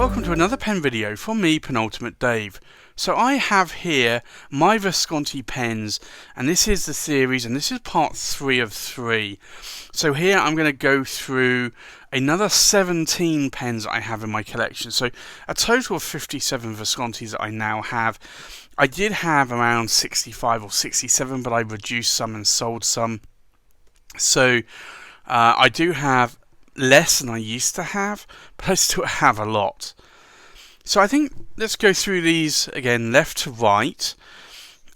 welcome to another pen video from me, Penultimate Dave. So I have here my Visconti pens, and this is the series, and this is part 3 of 3. So here I'm going to go through another 17 pens I have in my collection. So a total of 57 Viscontis that I now have. I did have around 65 or 67, but I reduced some and sold some. So I do have less than I used to have, but I still have a lot. So I think let's go through these again left to right.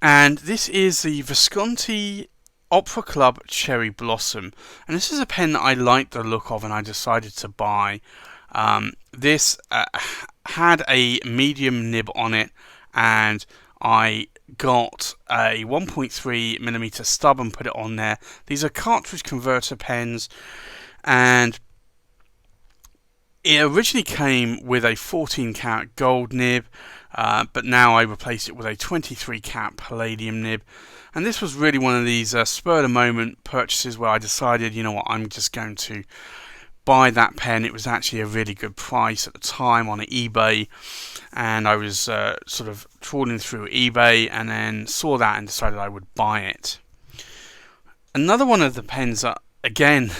And this is the Visconti Opera Club Cherry Blossom, and this is a pen that I liked the look of and I decided to buy. This had a medium nib on it, and I got a 1.3mm stub and put it on there. These are cartridge converter pens, and it originally came with a 14 karat gold nib, but now I replaced it with a 23 karat palladium nib. And this was really one of these spur of the moment purchases where I decided, you know what, I'm just going to buy that pen. It was actually a really good price at the time on eBay, and I was sort of trawling through eBay and then saw that and decided I would buy it. Another one of the pens that, again,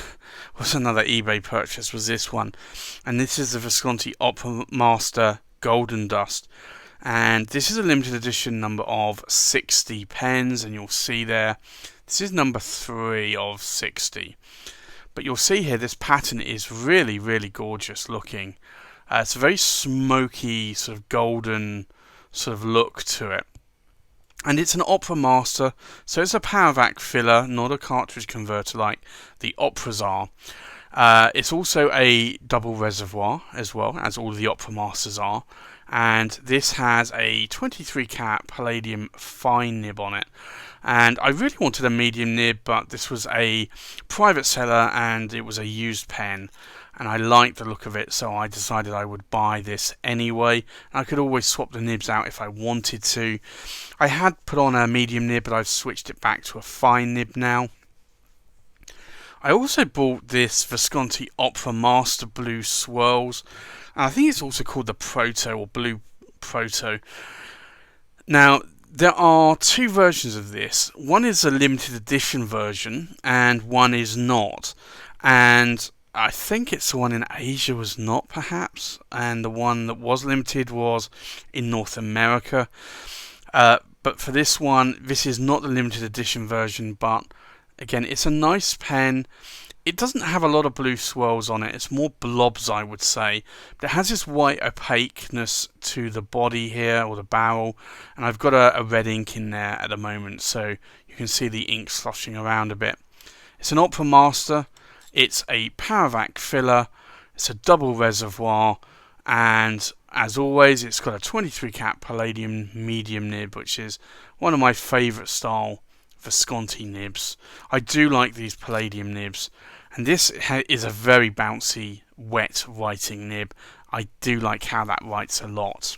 was another eBay purchase was this one, and this is the Visconti Opera Master Golden Dust, and this is a limited edition number of 60 pens, and you'll see there this is number 3 of 60. But you'll see here this pattern is really gorgeous looking. It's a very smoky sort of golden sort of look to it. And it's an Opera Master, so it's a power vac filler, not a cartridge converter like the Operas are. It's also a double reservoir as well, as all the Opera Masters are. And this has a 23 karat palladium fine nib on it. And I really wanted a medium nib, but this was a private seller and it was a used pen. And I liked the look of it, so I decided I would buy this anyway. I could always swap the nibs out if I wanted to. I had put on a medium nib, but I've switched it back to a fine nib now. I also bought this Visconti Opera Master Blue Swirls. I think it's also called the Proto or Blue Proto. Now, there are 2 versions of this. One is a limited edition version, and one is not. And I think it's the one in Asia was not, perhaps, and the one that was limited was in North America. But for this one, this is not the limited edition version, but again, it's a nice pen. It doesn't have a lot of blue swirls on it. It's more blobs, I would say. But it has this white opaqueness to the body here, or the barrel, and I've got a red ink in there at the moment, so you can see the ink sloshing around a bit. It's an Opera Master. It's a power vac filler, it's a double reservoir, and as always it's got a 23 karat palladium medium nib, which is one of my favourite style Visconti nibs. I do like these palladium nibs, and this is a very bouncy, wet writing nib. I do like how that writes a lot.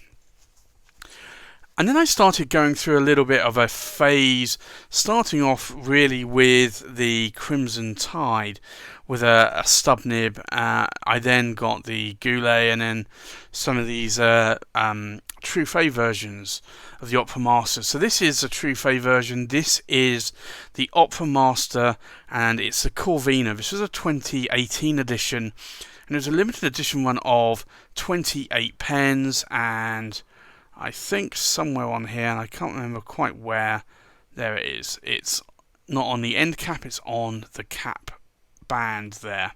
And then I started going through a little bit of a phase, starting off really with the Crimson Tide with a stub nib. I then got the Goulet, and then some of these Truffet versions of the Opera Master. So this is a Truffet version. This is the Opera Master, and it's the Corvina. This was a 2018 edition, and it was a limited edition one of 28 pens, and I think somewhere on here, and I can't remember quite where, there it is. It's not on the end cap, it's on the cap band there.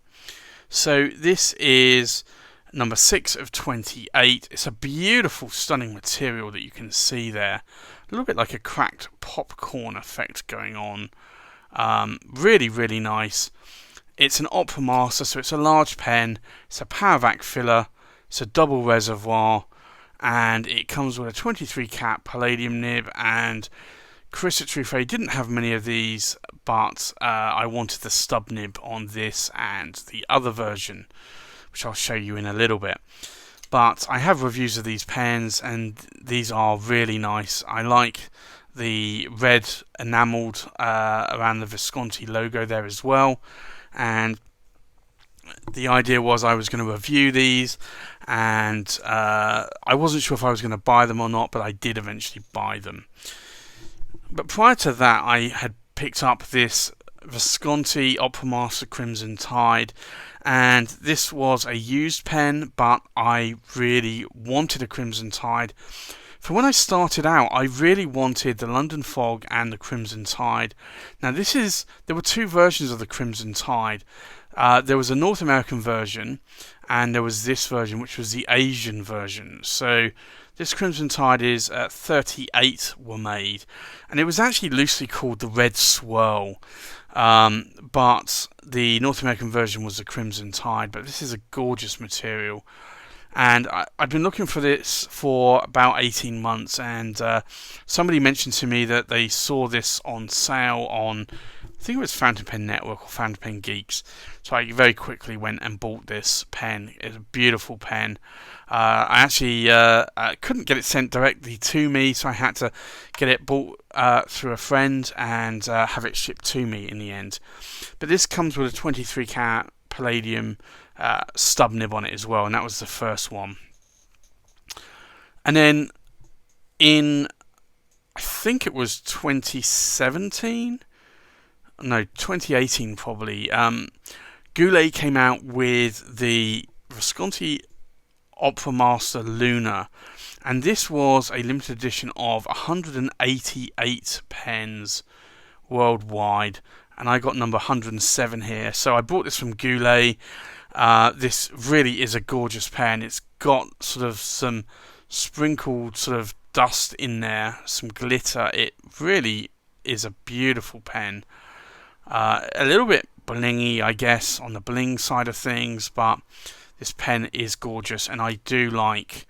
So this is number 6 of 28. It's a beautiful, stunning material that you can see there. A little bit like a cracked popcorn effect going on. Really nice. It's an Opera Master, so it's a large pen. It's a power vac filler. It's a double reservoir. And it comes with a 23 karat palladium nib, and Carissa Truffet didn't have many of these, but I wanted the stub nib on this and the other version, which I'll show you in a little bit. But I have reviews of these pens, and these are really nice. I like the red enamelled around the Visconti logo there as well, and the idea was I was going to review these, and I wasn't sure if I was going to buy them or not, but I did eventually buy them. But prior to that, I had picked up this Visconti Opera Master Crimson Tide, and this was a used pen, but I really wanted a Crimson Tide. For when I started out, I really wanted the London Fog and the Crimson Tide. Now there were two versions of the Crimson Tide. There was a North American version, and there was this version, which was the Asian version. So this Crimson Tide is 38 were made, and it was actually loosely called the Red Swirl. But the North American version was the Crimson Tide. But this is a gorgeous material. And I've been looking for this for about 18 months, and somebody mentioned to me that they saw this on sale on, I think it was Fountain Pen Network or Fountain Pen Geeks. So I very quickly went and bought this pen. It's a beautiful pen. I actually couldn't get it sent directly to me, so I had to get it bought through a friend and have it shipped to me in the end. But this comes with a 23 karat palladium stub nib on it as well, and that was the first one. And then in, I think it was 2018 probably, Goulet came out with the Visconti Opera Master Luna, and this was a limited edition of 188 pens worldwide, and I got number 107 here. So I bought this from Goulet. This really is a gorgeous pen. It's got sort of some sprinkled sort of dust in there, some glitter. It really is a beautiful pen. A little bit blingy, I guess, on the bling side of things, but this pen is gorgeous, and I do like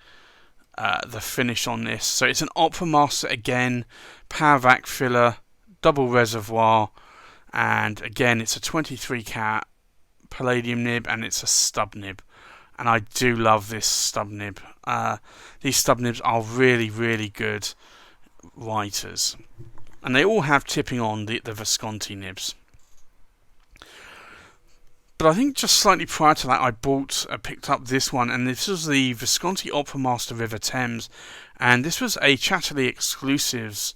the finish on this. So it's an Opera Master again, power vac filler, double reservoir, and again it's a 23 karat palladium nib, and it's a stub nib, and I do love this stub nib. These stub nibs are really, really good writers, and they all have tipping on the Visconti nibs. But I think just slightly prior to that, I picked up this one, and this was the Visconti Opera Master River Thames, and this was a Chatterley exclusives,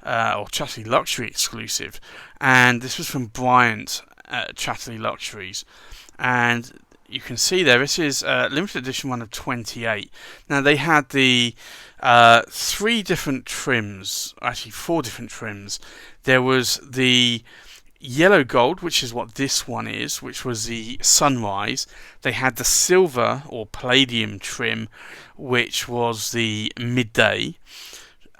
or Chatterley Luxury exclusive, and this was from Bryant Chatterley Luxuries, and you can see there, this is a limited edition one of 28. Now they had the 3 different trims, actually 4 different trims. There was the yellow gold, which is what this one is, which was the sunrise. They had the silver or palladium trim, which was the midday,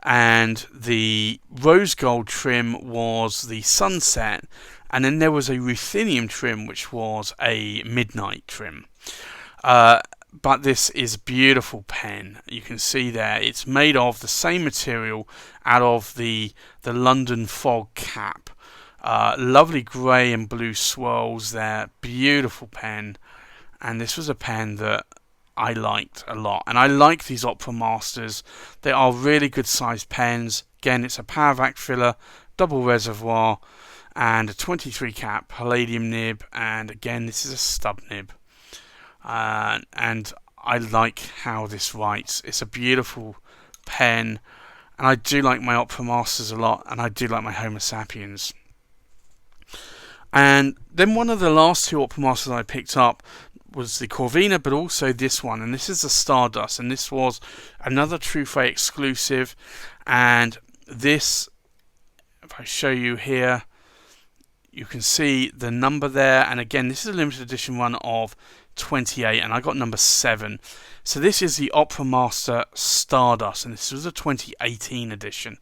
and the rose gold trim was the sunset, and then there was a ruthenium trim, which was a midnight trim. But this is a beautiful pen. You can see there it's made of the same material out of the London Fog cap. Lovely grey and blue swirls there, beautiful pen, and this was a pen that I liked a lot, and I like these Opera Masters. They are really good sized pens. Again, it's a power vac filler, double reservoir, and a 23 karat palladium nib, and again this is a stub nib, and I like how this writes. It's a beautiful pen, and I do like my Opera Masters a lot, and I do like my Homo Sapiens. And then one of the last 2 Opera Masters I picked up was the Corvina, but also this one, and this is the Stardust, and this was another Truffaut exclusive. And this, if I show you here, you can see the number there, and again this is a limited edition one of 28, and I got number 7. So this is the Opera Master Stardust, and this was a 2018 edition.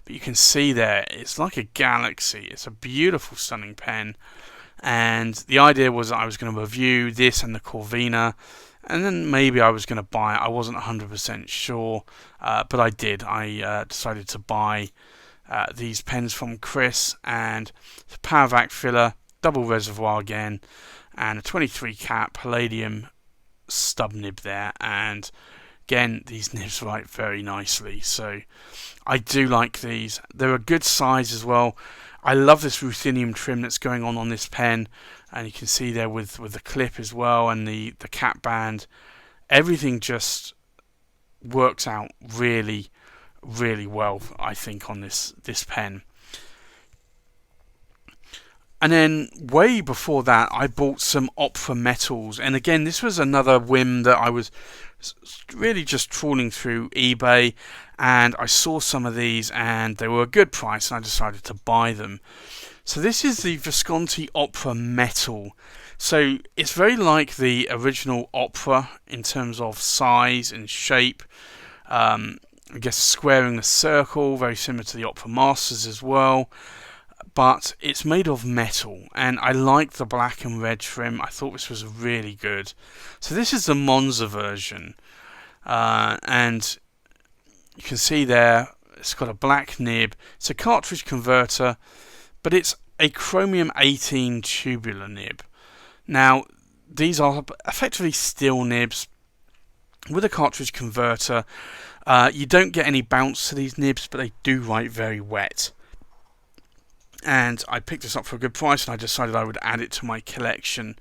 But you can see there, it's like a galaxy. It's a beautiful, stunning pen. And the idea was that I was going to review this and the Corvina, and then maybe I was going to buy it. I wasn't 100% sure, but I did. I decided to buy these pens from Chris, and the power vac filler, double reservoir again, and a 23 karat palladium stub nib there, and again these nibs write very nicely, so I do like these. They're a good size as well. I love this ruthenium trim that's going on this pen, and you can see there with the clip as well and the cap band. Everything just works out really, really well, I think, on this pen. And then way before that, I bought some opera metals, and again, this was another whim that I was really just trawling through eBay, and I saw some of these and they were a good price, and I decided to buy them. So this is the Visconti Opera Metal. So it's very like the original Opera in terms of size and shape. I guess squaring the circle, very similar to the Opera Masters as well. But it's made of metal, and I like the black and red trim. I thought this was really good. So this is the Monza version, and you can see there it's got a black nib. It's a cartridge converter, but it's a chromium 18 tubular nib. Now these are effectively steel nibs with a cartridge converter. You don't get any bounce to these nibs, but they do write very wet. And I picked this up for a good price, and I decided I would add it to my collection.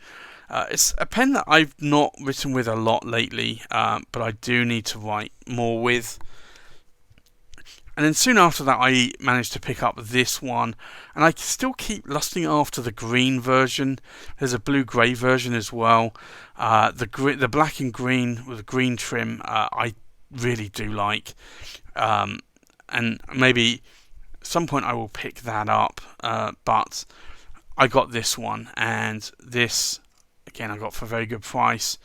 It's a pen that I've not written with a lot lately, but I do need to write more with. And then soon after that, I managed to pick up this one, and I still keep lusting after the green version. There's a blue-grey version as well. The black and green with the green trim, I really do like, and maybe at some point I will pick that up, but I got this one, and this again I got for a very good price.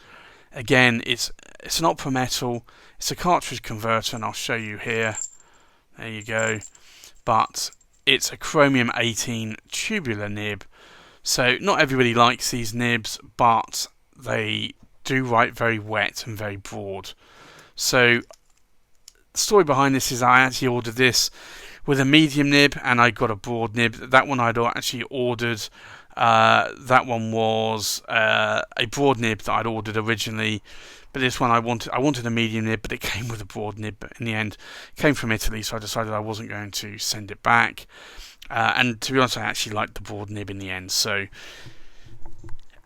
Again, it's an opera metal, it's a cartridge converter, and I'll show you here. There you go. But it's a chromium 18 tubular nib, so not everybody likes these nibs, but they do write very wet and very broad. So the story behind this is I actually ordered this with a medium nib, and I got a broad nib. That one I'd actually ordered. That one was a broad nib that I'd ordered originally, but this one I wanted a medium nib, but it came with a broad nib. But in the end, it came from Italy, so I decided I wasn't going to send it back. And to be honest, I actually liked the broad nib in the end. So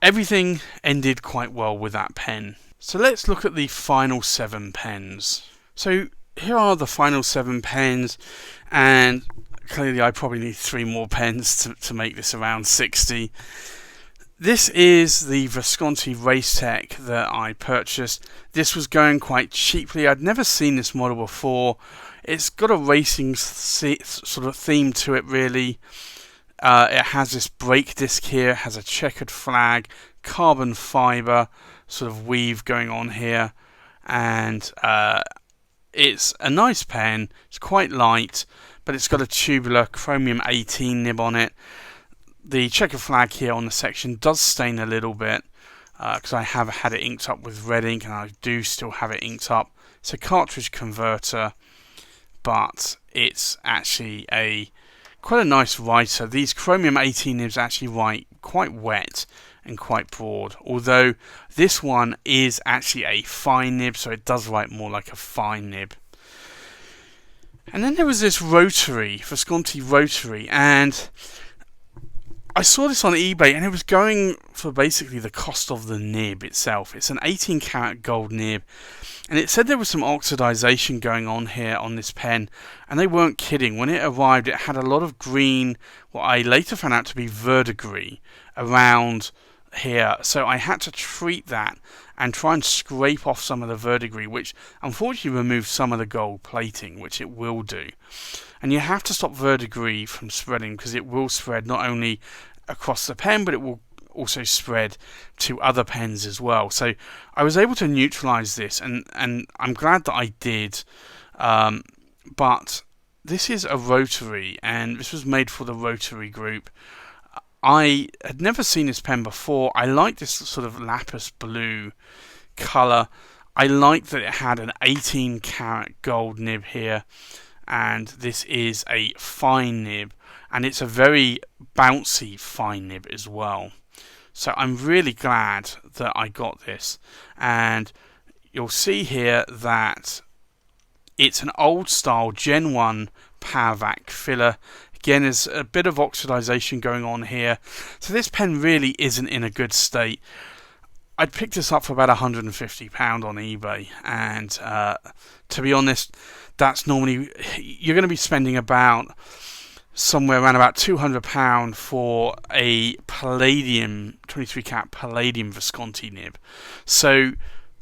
everything ended quite well with that pen. So let's look at the final 7 pens. So here are the final 7 pens, and clearly I probably need 3 more pens to make this around 60. This is the Visconti Race Tech that I purchased. This was going quite cheaply. I'd never seen this model before. It's got a racing sort of theme to it, really. It has this brake disc here, it has a checkered flag, carbon fibre sort of weave going on here, and it's a nice pen. It's quite light, but it's got a tubular chromium 18 nib on it. The checker flag here on the section does stain a little bit, because I have had it inked up with red ink, and I do still have it inked up. It's a cartridge converter, but it's actually quite a nice writer. These chromium 18 nibs actually write quite wet and quite broad, although this one is actually a fine nib, so it does write more like a fine nib. And then there was this rotary, Visconti rotary, and I saw this on eBay, and it was going for basically the cost of the nib itself. It's an 18 karat gold nib, and it said there was some oxidization going on here on this pen, and they weren't kidding. When it arrived, it had a lot of green, what I later found out to be verdigris, around here, so I had to treat that and try and scrape off some of the verdigris, which unfortunately removed some of the gold plating, which it will do. And you have to stop verdigris from spreading, because it will spread not only across the pen, but it will also spread to other pens as well. So I was able to neutralize this, and I'm glad that I did. But this is a rotary, and this was made for the Rotary group. I had never seen this pen before. I like this sort of lapis blue colour. I like that it had an 18 karat gold nib here, and this is a fine nib, and it's a very bouncy fine nib as well. So I'm really glad that I got this, and you'll see here that it's an old style Gen 1 power vac filler. Again, there's a bit of oxidization going on here, so this pen really isn't in a good state. I'd picked this up for about £150 on eBay, and to be honest, that's normally, you're going to be spending about somewhere around about £200 for a palladium 23 cat palladium Visconti nib. So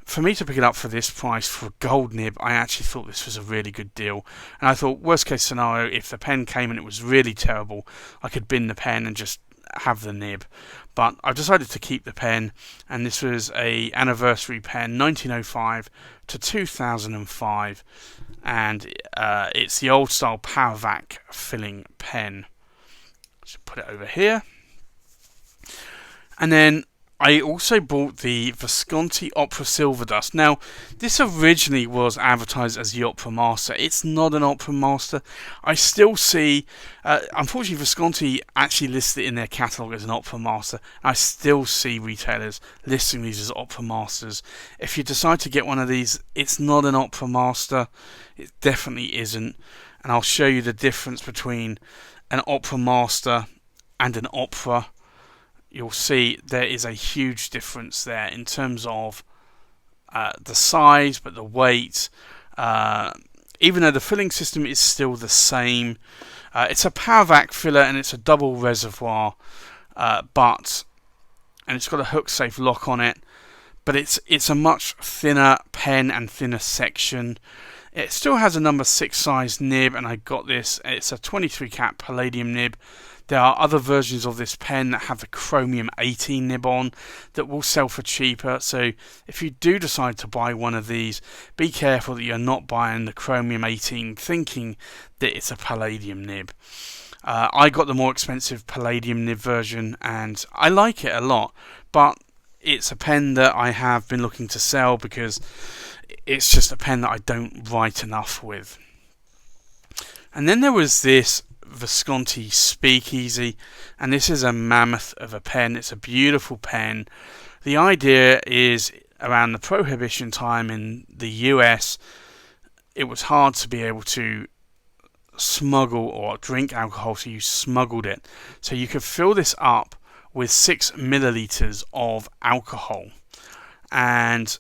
for me to pick it up for this price for a gold nib, I actually thought this was a really good deal. And I thought, worst case scenario, if the pen came and it was really terrible, I could bin the pen and just have the nib. But I've decided to keep the pen, and this was a anniversary pen, 1905 to 2005, and it's the old style PowerVac filling pen. Just put it over here. And then I also bought the Visconti Opera Silver Dust. Now, this originally was advertised as the Opera Master. It's not an Opera Master. I still see, unfortunately, Visconti actually listed it in their catalogue as an Opera Master. I still see retailers listing these as Opera Masters. If you decide to get one of these, it's not an Opera Master. It definitely isn't. And I'll show you the difference between an Opera Master and an Opera. You'll see there is a huge difference there in terms of the size, but the weight, even though the filling system is still the same. It's a PowerVac filler and it's a double reservoir, and it's got a hook safe lock on it, but it's a much thinner pen and thinner section. It still has a number 6 size nib, and I got this. It's a 23 cat palladium nib. There are other versions of this pen that have the chromium 18 nib on that will sell for cheaper. So if you do decide to buy one of these, be careful that you're not buying the chromium 18 thinking that it's a palladium nib. I got the more expensive palladium nib version, and I like it a lot, but it's a pen that I have been looking to sell because it's just a pen that I don't write enough with. And then there was this Visconti Speakeasy, and this is a mammoth of a pen. It's a beautiful pen. The idea is, around the Prohibition time in the US, it was hard to be able to smuggle or drink alcohol, so you smuggled it. So you could fill this up with 6 milliliters of alcohol, and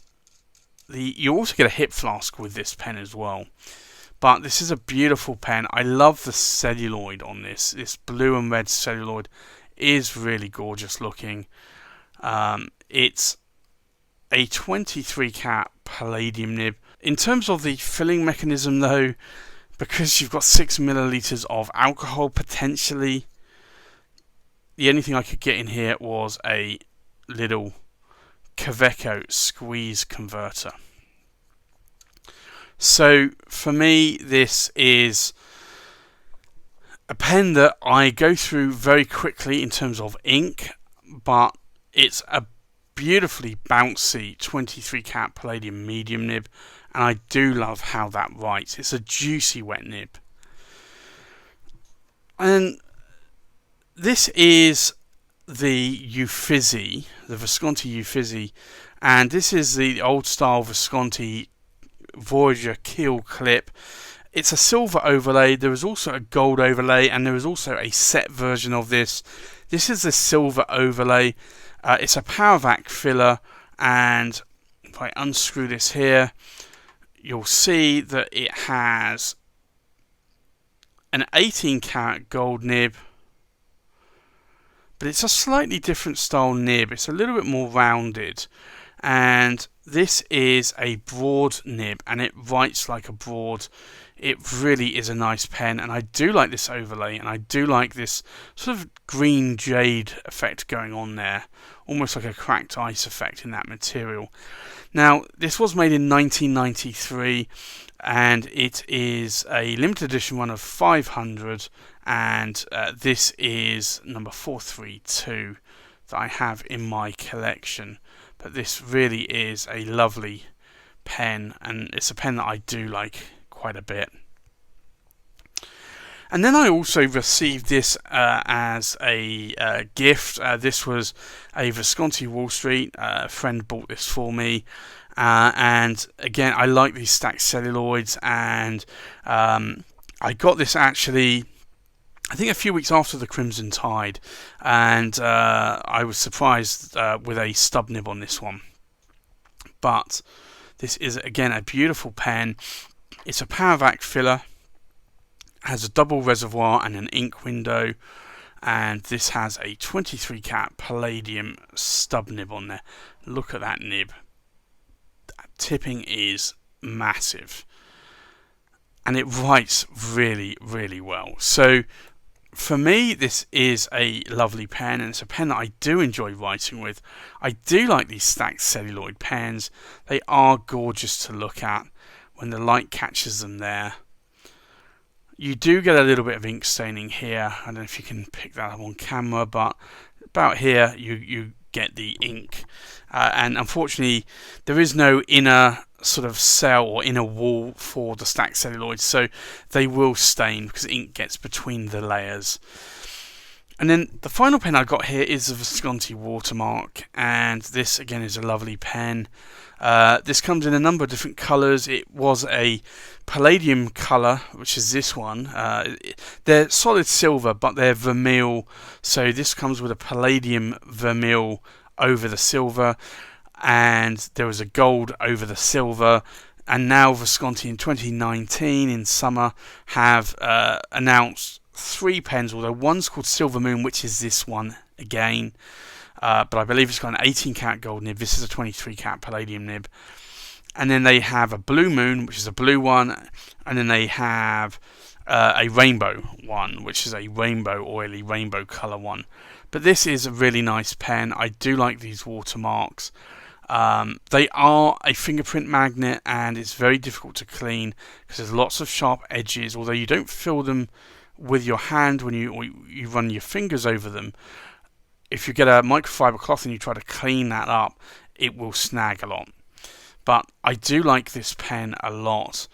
you also get a hip flask with this pen as well. But this is a beautiful pen. I love the celluloid on this. This blue and red celluloid is really gorgeous looking. It's a 23 cat palladium nib. In terms of the filling mechanism though, because you've got 6 milliliters of alcohol potentially, the only thing I could get in here was a little Kaweco squeeze converter. So for me, this is a pen that I go through very quickly in terms of ink, but it's a beautifully bouncy 23 cat palladium medium nib, and I do love how that writes. It's a juicy wet nib. And this is the Uffizi, the Visconti Uffizi, and this is the old style Visconti Voyager keel clip. It's a silver overlay. There is also a gold overlay, and there is also a set version of this. This is the silver overlay. It's a PowerVac filler, and if I unscrew this here, you'll see that it has an 18 karat gold nib, but it's a slightly different style nib. It's a little bit more rounded, and this is a broad nib, and it writes like a broad. It really is a nice pen, and I do like this overlay, and I do like this sort of green jade effect going on there, almost like a cracked ice effect in that material. Now, this was made in 1993, and it is a limited edition one of 500, and this is number 432 that I have in my collection. But this really is a lovely pen, and it's a pen that I do like quite a bit. And then I also received this as a gift. This was a Visconti Wall Street. A friend bought this for me. And again, I like these stacked celluloids, and I got this actually I think a few weeks after the Crimson Tide, and I was surprised with a stub nib on this one. But this is again a beautiful pen. It's a Powervac filler, has a double reservoir and an ink window, and this has a 23 cat palladium stub nib on there. Look at that nib. That tipping is massive, and it writes really, really well. So for me, this is a lovely pen, and it's a pen that I do enjoy writing with. I do like these stacked celluloid pens. They are gorgeous to look at when the light catches them there. You do get a little bit of ink staining here. I don't know if you can pick that up on camera, but about here you get the ink. And unfortunately, there is no inner sort of cell or inner wall for the stacked celluloid, so they will stain because ink gets between the layers. And then the final pen I got here is the Visconti Watermark, and this again is a lovely pen. This comes in a number of different colours. It was a palladium colour, which is this one. They're solid silver, but they're vermeil, so this comes with a palladium vermeil over the silver, and there was a gold over the silver. And now Visconti in 2019 in summer have announced 3 pens, although one's called Silver Moon, which is this one again, but I believe it's got an 18 cat gold nib. This is a 23 cat palladium nib. And then they have a Blue Moon, which is a blue one, and then they have a rainbow one, which is a rainbow oily rainbow colour one. But this is a really nice pen. I do like these watermarks. They are a fingerprint magnet, and it's very difficult to clean because there's lots of sharp edges, although you don't feel them with your hand when you run your fingers over them. If you get a microfiber cloth and you try to clean that up, it will snag a lot. But I do like this pen a lot.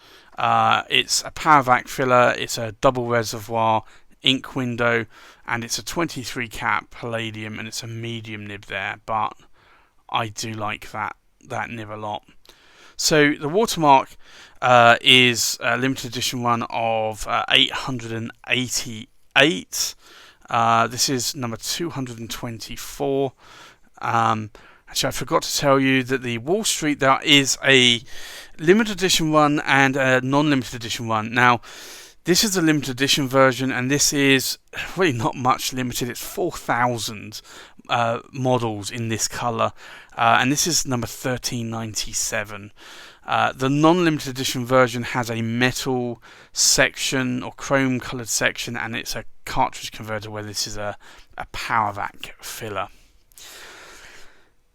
It's a Powervac filler, it's a double reservoir ink window, and it's a 23 cat palladium, and it's a medium nib there, but I do like that nib a lot. So the Watermark is a limited edition one of 888. This is number 224. Actually, I forgot to tell you that the Wall Street, there is a limited edition one and a non-limited edition one. Now, this is the limited edition version, and this is really not much limited. It's 4,000 models in this colour, and this is number 1397. The non-limited edition version has a metal section or chrome coloured section, and it's a cartridge converter, where this is a Powervac filler.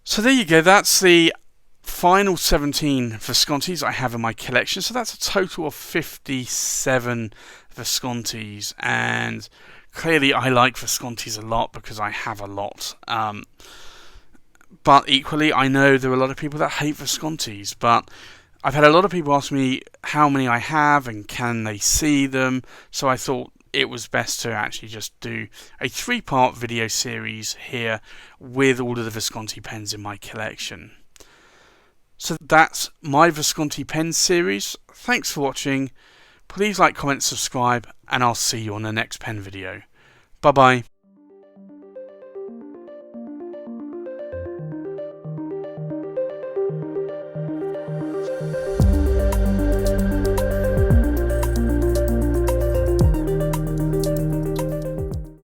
So there you go, that's the final 17 Viscontis I have in my collection. So that's a total of 57 Viscontis, and clearly I like Viscontis a lot because I have a lot. But equally, I know there are a lot of people that hate Viscontis, but I've had a lot of people ask me how many I have and can they see them, so I thought it was best to actually just do a 3-part video series here with all of the Visconti pens in my collection. So that's my Visconti Pens series. Thanks for watching. Please like, comment, subscribe, and I'll see you on the next pen video. Bye bye.